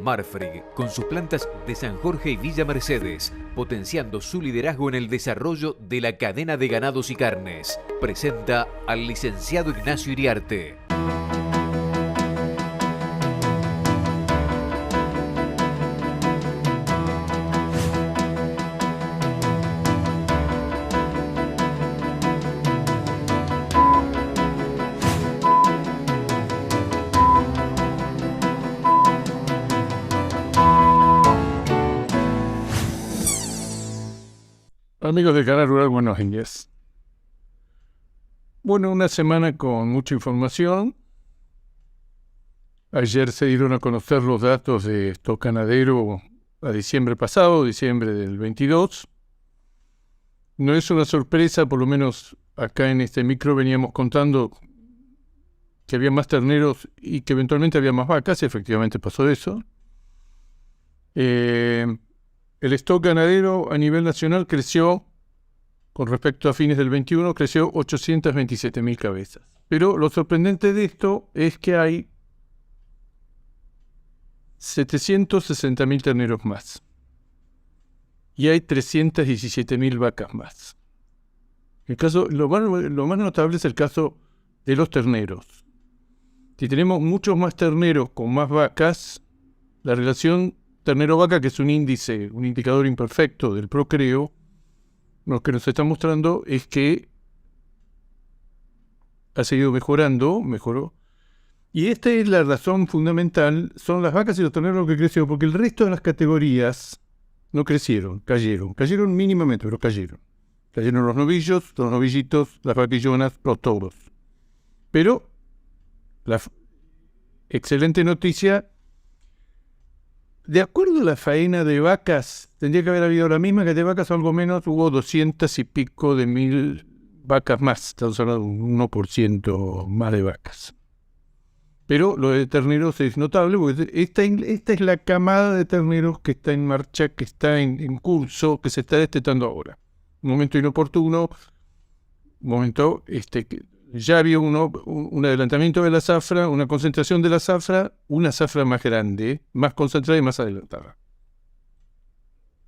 Marfrig, con sus plantas de San Jorge y Villa Mercedes, potenciando su liderazgo en el desarrollo de la cadena de ganados y carnes, presenta al licenciado Ignacio Iriarte. Amigos del canal Rural Buenos Días. Bueno, una semana con mucha información. Ayer se dieron a conocer los datos de stock ganadero a diciembre pasado, diciembre del 22. No es una sorpresa, por lo menos acá en este micro veníamos contando que había más terneros y que eventualmente había más vacas, y efectivamente pasó eso. El stock ganadero a nivel nacional creció, con respecto a fines del 21, creció 827.000 cabezas. Pero lo sorprendente de esto es que hay 760.000 terneros más. Y hay 317.000 vacas más. Lo más notable es el caso de los terneros. Si tenemos muchos más terneros con más vacas, la relación ternero-vaca, que es un indicador imperfecto del procreo, lo que nos está mostrando es que ha seguido mejoró. Y esta es la razón fundamental, son las vacas y los terneros lo que creció, porque el resto de las categorías no crecieron, cayeron mínimamente, pero cayeron. Cayeron los novillos, los novillitos, las vaquillonas, los toros. Pero la excelente noticia: de acuerdo a la faena de vacas, tendría que haber habido la misma cantidad de vacas o algo menos, hubo 200 y pico de mil vacas más. Estamos hablando de un 1% más de vacas. Pero lo de terneros es notable, porque esta es la camada de terneros que está en marcha, que está en curso, que se está destetando ahora. Un momento inoportuno, un momento ya había un adelantamiento de la zafra, una concentración de la zafra, una zafra más grande, más concentrada y más adelantada.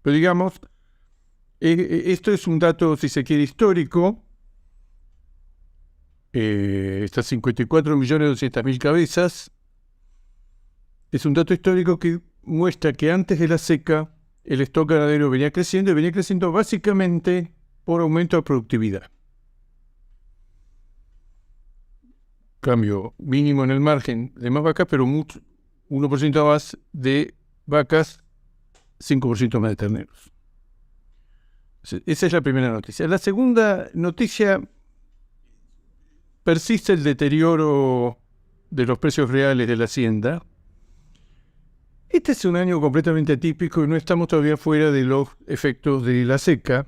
Pero digamos, esto es un dato, si se quiere, histórico. Estas 54.200.000 cabezas es un dato histórico que muestra que antes de la seca el stock ganadero venía creciendo, y venía creciendo básicamente por aumento de productividad. Cambio mínimo en el margen de más vacas, pero 1% más de vacas, 5% más de terneros. Esa es la primera noticia. La segunda noticia: persiste el deterioro de los precios reales de la hacienda. Este es un año completamente atípico y no estamos todavía fuera de los efectos de la seca.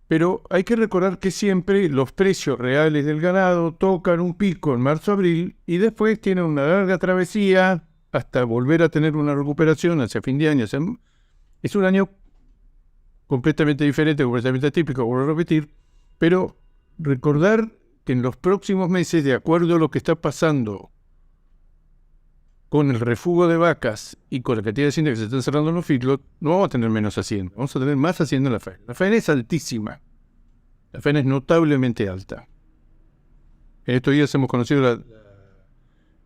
Pero hay que recordar que siempre los precios reales del ganado tocan un pico en marzo-abril y después tienen una larga travesía hasta volver a tener una recuperación hacia fin de año. Es un año completamente diferente, completamente atípico, vuelvo a repetir, pero recordar que en los próximos meses, de acuerdo a lo que está pasando con el refugo de vacas y con la cantidad de hacienda que se están cerrando en los feedlots, no vamos a tener menos hacienda, vamos a tener más hacienda en la faena. La faena es altísima, la faena es notablemente alta. En estos días hemos conocido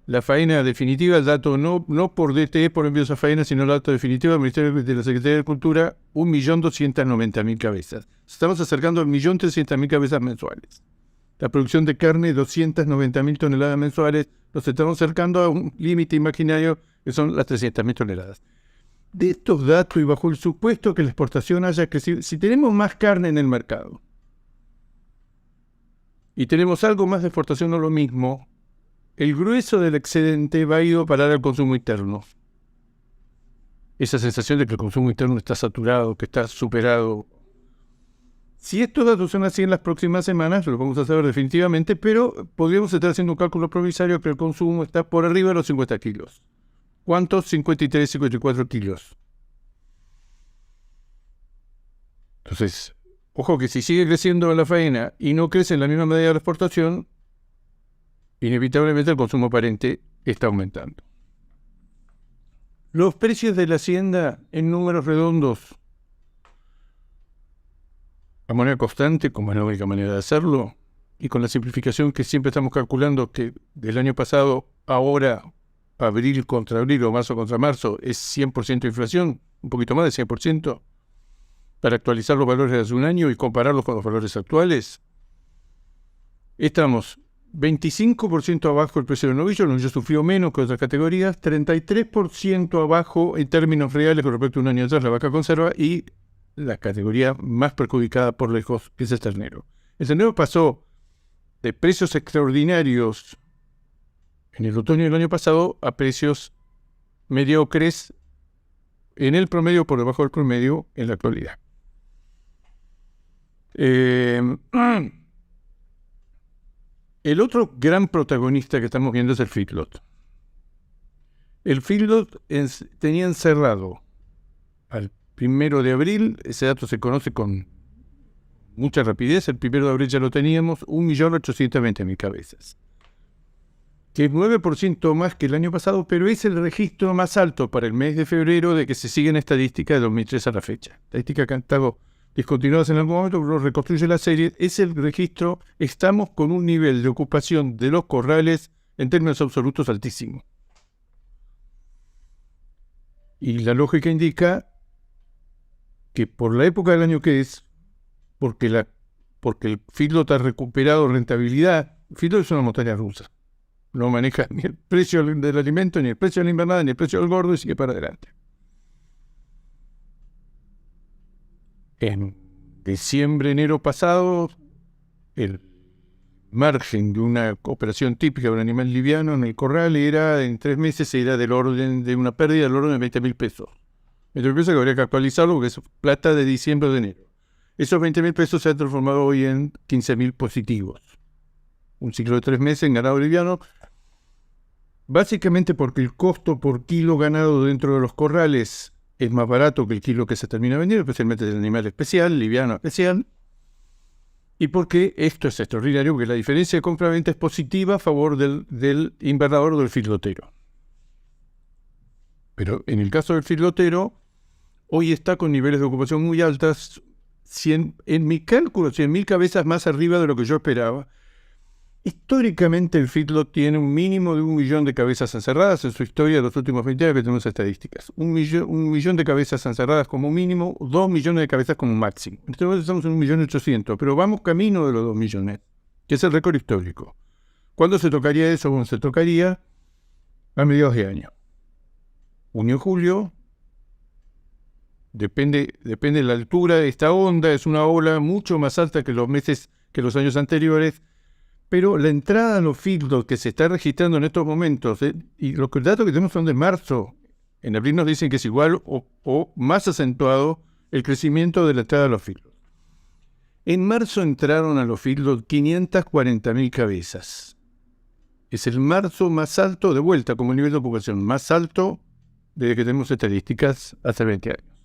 la faena definitiva, el dato no por DTE, por envíos a faena, sino el dato definitivo del Ministerio de la Secretaría de Agricultura: 1.290.000 cabezas. Estamos acercando a 1.300.000 cabezas mensuales. La producción de carne, 290.000 toneladas mensuales. Nos estamos acercando a un límite imaginario que son las 300.000 toneladas. De estos datos, y bajo el supuesto que la exportación haya crecido, si tenemos más carne en el mercado y tenemos algo más de exportación o lo mismo, el grueso del excedente va a ir a parar al consumo interno. Esa sensación de que el consumo interno está saturado, que está superado. Si estos datos son así en las próximas semanas, lo vamos a saber definitivamente, pero podríamos estar haciendo un cálculo provisorio que el consumo está por arriba de los 50 kilos. ¿Cuántos? 53, 54 kilos. Entonces, ojo que si sigue creciendo la faena y no crece en la misma medida de la exportación, inevitablemente el consumo aparente está aumentando. Los precios de la hacienda en números redondos, a moneda constante, como es la única manera de hacerlo, y con la simplificación que siempre estamos calculando, que del año pasado, ahora, abril contra abril o marzo contra marzo, es 100% de inflación, un poquito más de 100%, para actualizar los valores de hace un año y compararlos con los valores actuales, estamos 25% abajo el precio del novillo, el novillo sufrió menos que otras categorías, 33% abajo en términos reales con respecto a un año atrás la vaca conserva, y la categoría más perjudicada por lejos es el ternero. El ternero pasó de precios extraordinarios en el otoño del año pasado a precios mediocres en el promedio, por debajo del promedio en la actualidad. El otro gran protagonista que estamos viendo es el feedlot. El feedlot tenía encerrado al 1 de abril, ese dato se conoce con mucha rapidez, el 1 de abril ya lo teníamos, 1.820.000 cabezas, que es 9% más que el año pasado, pero es el registro más alto para el mes de febrero de que se sigue en estadística de 2003 a la fecha. Estadística que han estado discontinuadas en algún momento, pero reconstruye la serie, es el registro. Estamos con un nivel de ocupación de los corrales en términos absolutos altísimo. Y la lógica indica que por la época del año que es, porque el feedlot ha recuperado rentabilidad, el feedlot es una montaña rusa. No maneja ni el precio del alimento, ni el precio de la invernada, ni el precio del gordo, y sigue para adelante. En diciembre, enero pasado, el margen de una operación típica de un animal liviano en el corral era, en 3 meses, era del orden de una pérdida del orden de 20.000 pesos. 20.000 pesos que habría que actualizarlo porque es plata de diciembre o de enero. Esos 20.000 pesos se han transformado hoy en 15.000 positivos. Un ciclo de 3 meses en ganado liviano, básicamente porque el costo por kilo ganado dentro de los corrales es más barato que el kilo que se termina vendiendo, especialmente del animal especial, liviano especial, y porque esto es extraordinario, porque la diferencia de compra-venta es positiva a favor del invernador o del feedlotero. Pero en el caso del feedlotero, hoy está con niveles de ocupación muy altas, en mi cálculo, 100.000 cabezas más arriba de lo que yo esperaba. Históricamente el feedlot tiene un mínimo de 1 millón de cabezas encerradas en su historia de los últimos 20 años que tenemos estadísticas. Un millón de cabezas encerradas como mínimo, 2 millones de cabezas como máximo. En este momento estamos en 1.800.000, pero vamos camino de los 2 millones, que es el récord histórico. ¿Cuándo se tocaría eso? Bueno, se tocaría a mediados de año. Junio, julio, depende de la altura de esta onda, es una ola mucho más alta que los años anteriores. Pero la entrada a los feedlots que se está registrando en estos momentos, y los datos que tenemos son de marzo, en abril nos dicen que es igual o más acentuado el crecimiento de la entrada a los feedlots. En marzo entraron a los feedlots 540.000 cabezas. Es el marzo más alto, de vuelta como nivel de ocupación, más alto desde que tenemos estadísticas hace 20 años.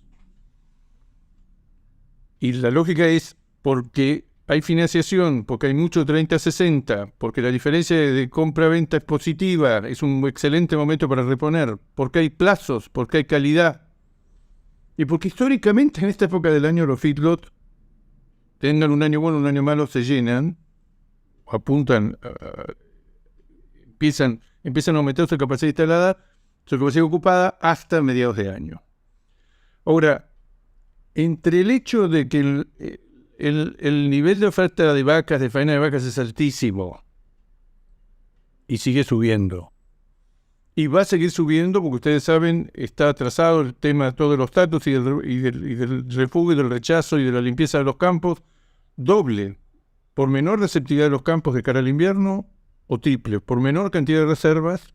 Y la lógica es porque hay financiación, porque hay mucho 30-60, porque la diferencia de compra-venta es positiva, es un excelente momento para reponer, porque hay plazos, porque hay calidad. Y porque históricamente en esta época del año los feedlots, tengan un año bueno o un año malo, se llenan, apuntan, empiezan a aumentar su capacidad instalada, su capacidad ocupada hasta mediados de año. Ahora, entre el hecho de que el nivel de oferta de vacas, de faena de vacas, es altísimo y sigue subiendo. Y va a seguir subiendo porque ustedes saben, está atrasado el tema de todos los datos y del refugio, y del rechazo y de la limpieza de los campos, doble, por menor receptividad de los campos de cara al invierno, o triple, por menor cantidad de reservas,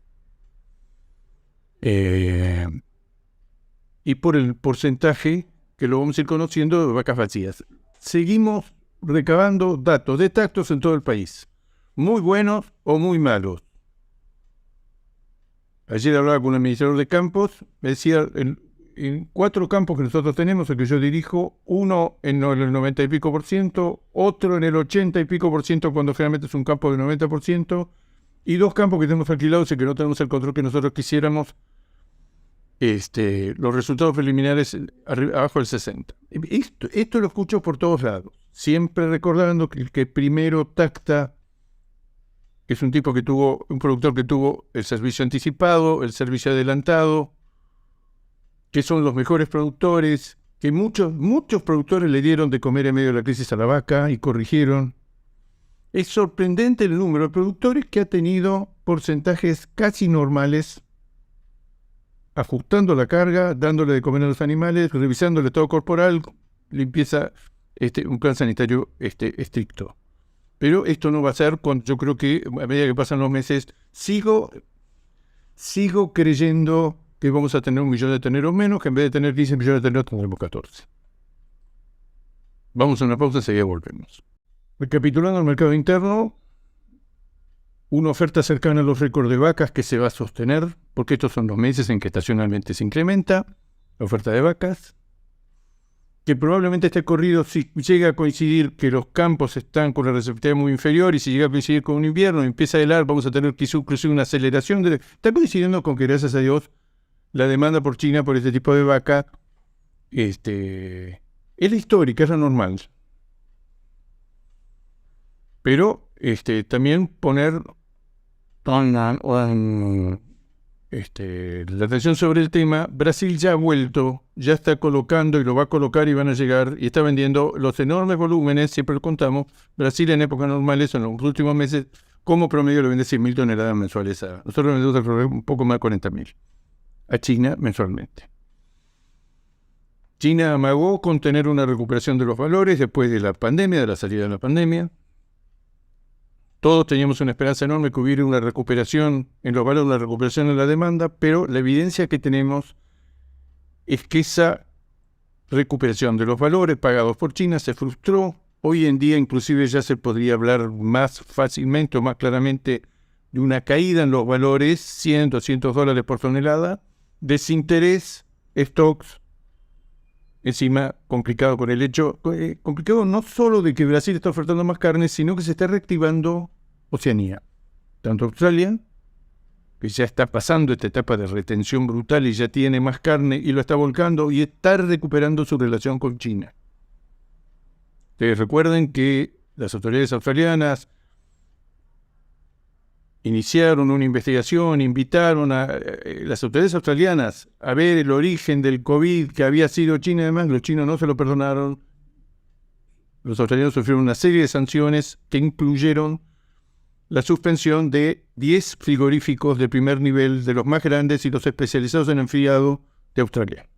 y por el porcentaje que lo vamos a ir conociendo de vacas vacías. Seguimos recabando datos de tactos en todo el país, muy buenos o muy malos. Ayer hablaba con un administrador de campos, me decía, en 4 campos que nosotros tenemos, el que yo dirijo, uno en el 90 y pico %, otro en el 80 y pico % cuando generalmente es un campo del 90%, Y 2 campos que tenemos alquilados y que no tenemos el control que nosotros quisiéramos, los resultados preliminares abajo del 60. Esto lo escucho por todos lados, siempre recordando que el que primero tacta es un productor que tuvo el servicio anticipado, el servicio adelantado, que son los mejores productores, que muchos productores le dieron de comer en medio de la crisis a la vaca y corrigieron. Es sorprendente el número de productores que ha tenido porcentajes casi normales, ajustando la carga, dándole de comer a los animales, revisando el estado corporal, limpieza, un plan sanitario estricto. Pero esto no va a ser cuando yo creo que a medida que pasan los meses, sigo creyendo que vamos a tener 1 millón de terneros menos, que en vez de tener 15 millones de terneros tendremos 14. Vamos a una pausa, enseguida volvemos. Recapitulando el mercado interno, una oferta cercana a los récords de vacas que se va a sostener, porque estos son los meses en que estacionalmente se incrementa la oferta de vacas, que probablemente este corrido, si llega a coincidir que los campos están con la receptividad muy inferior y si llega a coincidir con un invierno y empieza a helar, vamos a tener quizá inclusive una aceleración. Está coincidiendo con que, gracias a Dios, la demanda por China por este tipo de vaca es la histórica, es la normal. Pero también poner la atención sobre el tema. Brasil ya ha vuelto, ya está colocando y lo va a colocar y van a llegar y está vendiendo los enormes volúmenes, siempre lo contamos. Brasil en épocas normales, en los últimos meses, como promedio le vende 100.000 toneladas mensuales nosotros vendemos un poco más de 40.000 a China mensualmente. China amagó con tener una recuperación de los valores después de la pandemia, de la salida de la pandemia. Todos teníamos una esperanza enorme que hubiera una recuperación en los valores, una recuperación en la demanda, pero la evidencia que tenemos es que esa recuperación de los valores pagados por China se frustró. Hoy en día inclusive ya se podría hablar más fácilmente o más claramente de una caída en los valores, $100, $200 por tonelada, desinterés, stocks, encima complicado con el hecho, complicado no solo de que Brasil está ofertando más carne, sino que se está reactivando Oceanía. Tanto Australia, que ya está pasando esta etapa de retención brutal y ya tiene más carne y lo está volcando y está recuperando su relación con China. Ustedes recuerden que las autoridades australianas iniciaron una investigación, invitaron a las autoridades australianas a ver el origen del COVID que había sido China. Además, los chinos no se lo perdonaron. Los australianos sufrieron una serie de sanciones que incluyeron la suspensión de 10 frigoríficos de primer nivel, de los más grandes y los especializados en enfriado de Australia,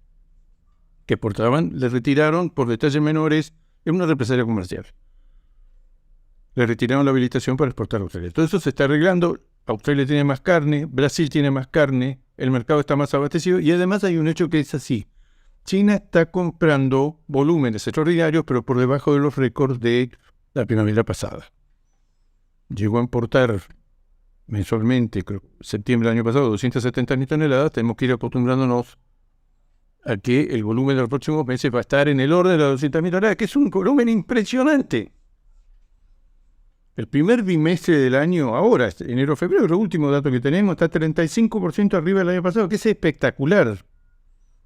que exportaban. Les retiraron por detalles menores, en una represalia comercial. Le retiraron la habilitación para exportar a Australia. Todo eso se está arreglando. Australia tiene más carne, Brasil tiene más carne, el mercado está más abastecido y además hay un hecho que es así. China está comprando volúmenes extraordinarios, pero por debajo de los récords de la primavera pasada. Llegó a importar mensualmente, creo, septiembre del año pasado, 270.000 toneladas. Tenemos que ir acostumbrándonos a que el volumen de los próximos meses va a estar en el orden de las 200.000 toneladas, que es un volumen impresionante. El primer bimestre del año, ahora, enero-febrero, el último dato que tenemos, está 35% arriba del año pasado, que es espectacular.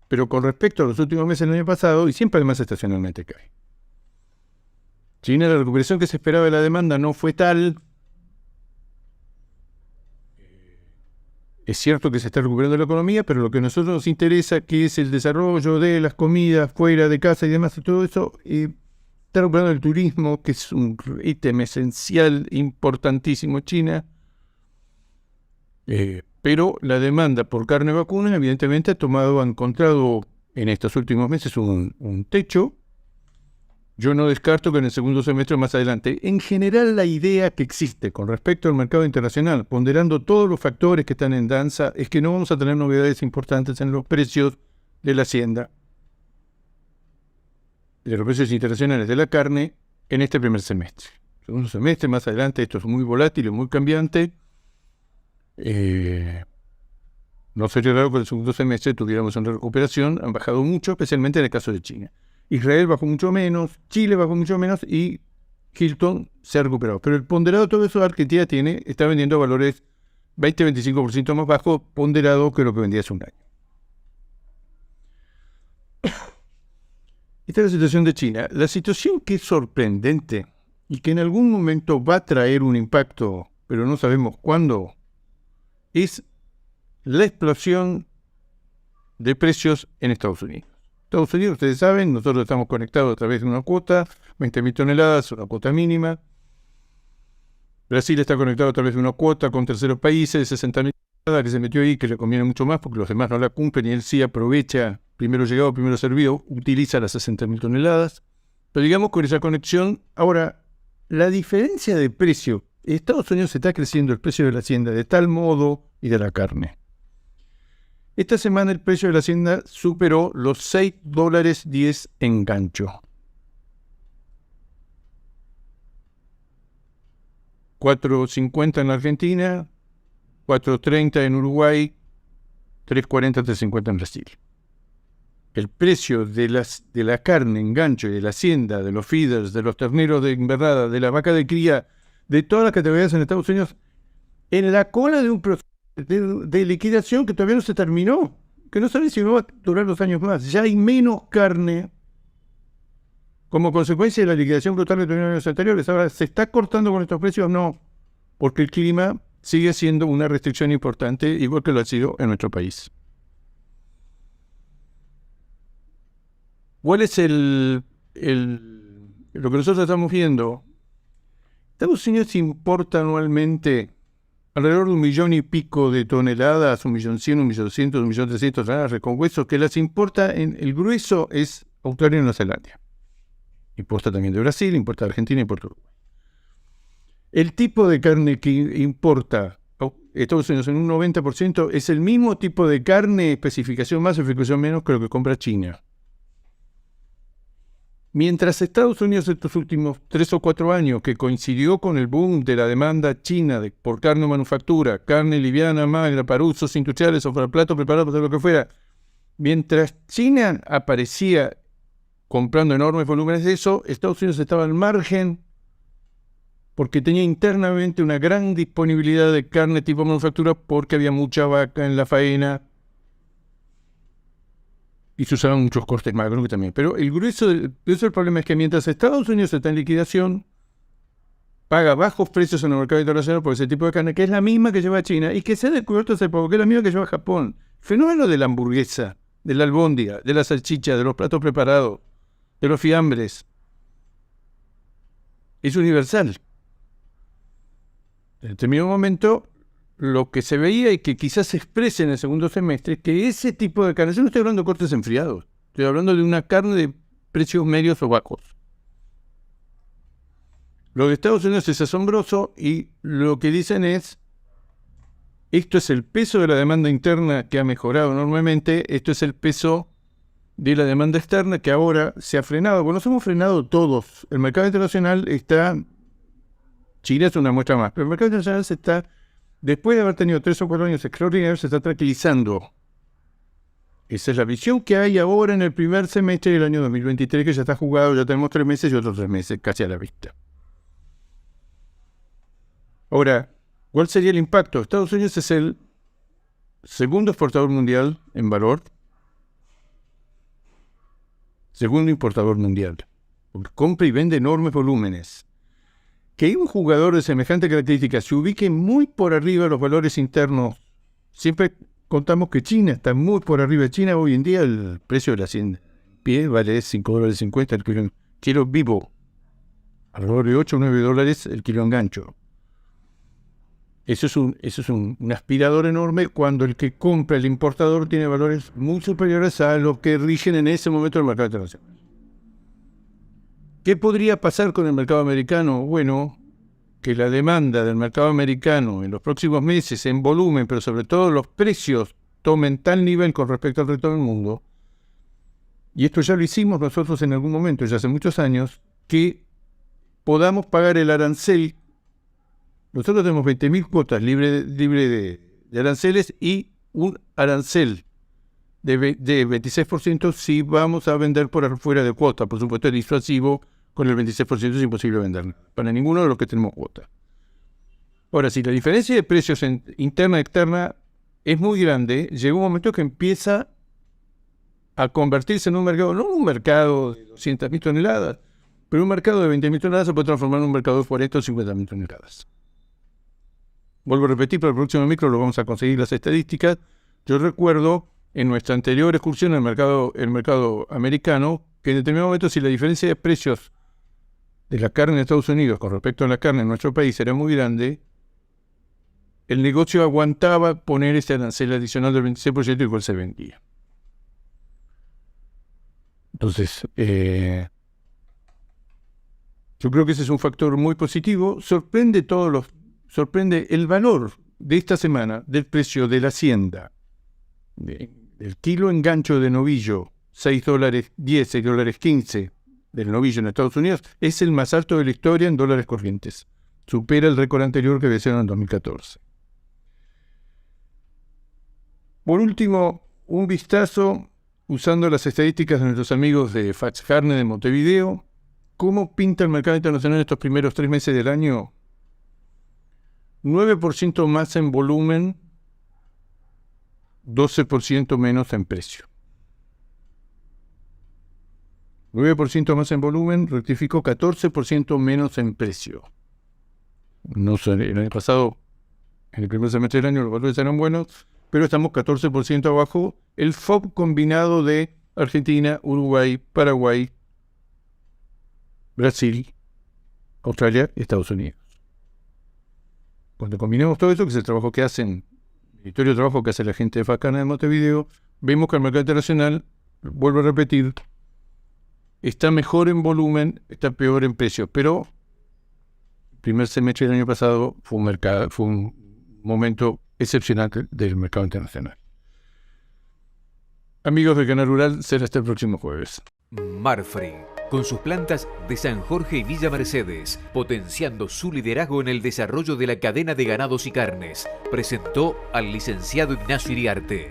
Pero con respecto a los últimos meses del año pasado, y siempre además estacionalmente cae. China, la recuperación que se esperaba de la demanda no fue tal. Es cierto que se está recuperando la economía, pero lo que a nosotros nos interesa, que es el desarrollo de las comidas fuera de casa y demás, todo eso, está recuperando el turismo, que es un ítem esencial, importantísimo en China. Pero la demanda por carne vacuna, evidentemente, ha encontrado en estos últimos meses un techo. Yo no descarto que en el segundo semestre más adelante, en general, la idea que existe con respecto al mercado internacional, ponderando todos los factores que están en danza, es que no vamos a tener novedades importantes en los precios de la hacienda, de los precios internacionales de la carne, en este primer semestre. Segundo semestre, más adelante, esto es muy volátil y muy cambiante. No sería raro que en el segundo semestre tuviéramos una recuperación. Han bajado mucho, especialmente en el caso de China. Israel bajó mucho menos, Chile bajó mucho menos y Hilton se ha recuperado. Pero el ponderado de todo eso, Argentina está vendiendo valores 20-25% más bajo ponderado que lo que vendía hace un año. Esta es la situación de China. La situación que es sorprendente y que en algún momento va a traer un impacto, pero no sabemos cuándo, es la explosión de precios en Estados Unidos. Estados Unidos, ustedes saben, nosotros estamos conectados a través de una cuota, 20.000 toneladas, una cuota mínima. Brasil está conectado a través de una cuota con terceros países, 60.000 toneladas, que se metió ahí, que le conviene mucho más porque los demás no la cumplen y él sí aprovecha, primero llegado, primero servido, utiliza las 60.000 toneladas. Pero digamos con esa conexión, ahora, la diferencia de precio, en Estados Unidos está creciendo el precio de la hacienda de tal modo y de la carne. Esta semana el precio de la hacienda superó los $6.10 en gancho. 4.50 en la Argentina, 4.30 en Uruguay, 3.40, 3.50 en Brasil. El precio de la carne en gancho y de la hacienda, de los feeders, de los terneros de invernada, de la vaca de cría, de todas las categorías en Estados Unidos, en la cola de un proceso de liquidación que todavía no se terminó, que no sabe si va a durar 2 años más. Ya hay menos carne como consecuencia de la liquidación brutal que tuvieron en años anteriores. Ahora, ¿se está cortando con estos precios? No, porque el clima sigue siendo una restricción importante, igual que lo ha sido en nuestro país. ¿Cuál es lo que nosotros estamos viendo? Estados Unidos importa anualmente alrededor de 1 millón y pico de toneladas, 1.100.000, 1.200.000, 1.300.000 toneladas con hueso, que las importa el grueso es Australia y Nueva Zelanda. Importa también de Brasil, importa de Argentina, importa de Uruguay. El tipo de carne que importa Estados Unidos en un 90% es el mismo tipo de carne, especificación más, especificación menos que lo que compra China. Mientras Estados Unidos estos últimos 3 o 4 años, que coincidió con el boom de la demanda china por carne o manufactura, carne liviana, magra, para usos industriales o para platos preparados, de lo que fuera, mientras China aparecía comprando enormes volúmenes de eso, Estados Unidos estaba al margen porque tenía internamente una gran disponibilidad de carne tipo manufactura porque había mucha vaca en la faena y se usaban muchos cortes magros también. Pero el grueso del problema es que mientras Estados Unidos está en liquidación, paga bajos precios en el mercado internacional por ese tipo de carne, que es la misma que lleva China y que se ha descubierto hace poco, que es la misma que lleva Japón. El fenómeno de la hamburguesa, de la albóndiga, de la salchicha, de los platos preparados, de los fiambres, es universal. En determinado momento, lo que se veía y que quizás se exprese en el segundo semestre es que ese tipo de carne, yo no estoy hablando de cortes enfriados, estoy hablando de una carne de precios medios o bajos. Lo de Estados Unidos es asombroso y lo que dicen es, esto es el peso de la demanda interna que ha mejorado enormemente, esto es el peso de la demanda externa que ahora se ha frenado. Bueno, nos hemos frenado todos. El mercado internacional está, China es una muestra más, pero el mercado internacional se está, después de haber tenido 3 o 4 años extraordinarios, se está tranquilizando. Esa es la visión que hay ahora en el primer semestre del año 2023, que ya está jugado, ya tenemos 3 meses y otros 3 meses casi a la vista. Ahora, ¿cuál sería el impacto? Estados Unidos es el segundo exportador mundial en valor, segundo importador mundial, porque compra y vende enormes volúmenes. Que un jugador de semejante característica se ubique muy por arriba de los valores internos, siempre contamos que China está muy por arriba de China. Hoy en día el precio de la hacienda pie vale $5.50 el kilo vivo, alrededor de 8 o 9 dólares el kilo en gancho. Eso es un aspirador enorme cuando el que compra, el importador, tiene valores muy superiores a los que rigen en ese momento el mercado internacional. ¿Qué podría pasar con el mercado americano? Bueno, que la demanda del mercado americano en los próximos meses, en volumen, pero sobre todo los precios, tomen tal nivel con respecto al resto del mundo, y esto ya lo hicimos nosotros en algún momento, ya hace muchos años, que podamos pagar el arancel. Nosotros tenemos 20.000 cuotas libre de aranceles y un arancel de 26% si vamos a vender por fuera de cuota. Por supuesto, es disuasivo, con el 26% es imposible vender para ninguno de los que tenemos cuota. Ahora, si la diferencia de precios interna y externa es muy grande, llega un momento que empieza a convertirse en un mercado, no un mercado de 200.000 toneladas, pero un mercado de 20.000 toneladas se puede transformar en un mercado de 40 o 50.000 toneladas. Vuelvo a repetir, para el próximo micro lo vamos a conseguir las estadísticas. Yo recuerdo en nuestra anterior excursión al mercado americano, que en determinado momento, si la diferencia de precios de la carne en Estados Unidos con respecto a la carne en nuestro país era muy grande, el negocio aguantaba poner ese arancel adicional del 26% y cual se vendía. Entonces, yo creo que ese es un factor muy positivo. Sorprende el valor de esta semana del precio de la hacienda, del kilo engancho de novillo, $6.10, $6.15 del novillo en Estados Unidos, es el más alto de la historia en dólares corrientes. Supera el récord anterior que vencieron en 2014. Por último, un vistazo, usando las estadísticas de nuestros amigos de Fats Carne de Montevideo, ¿cómo pinta el mercado internacional en estos primeros 3 meses del año? 9% más en volumen, 12% menos en precio. 9% más en volumen, rectificó 14% menos en precio. No sé, el año pasado, en el primer semestre del año, los valores eran buenos, pero estamos 14% abajo. El FOB combinado de Argentina, Uruguay, Paraguay, Brasil, Australia y Estados Unidos. Cuando combinamos todo eso, que es el trabajo que hacen, el histórico trabajo que hace la gente de Fats Carne de Montevideo, vemos que el mercado internacional, vuelvo a repetir, está mejor en volumen, está peor en precios, pero el primer semestre del año pasado fue un momento excepcional del mercado internacional. Amigos de Canal Rural, será hasta el próximo jueves. Marfrig, con sus plantas de San Jorge y Villa Mercedes, potenciando su liderazgo en el desarrollo de la cadena de ganados y carnes, presentó al licenciado Ignacio Iriarte.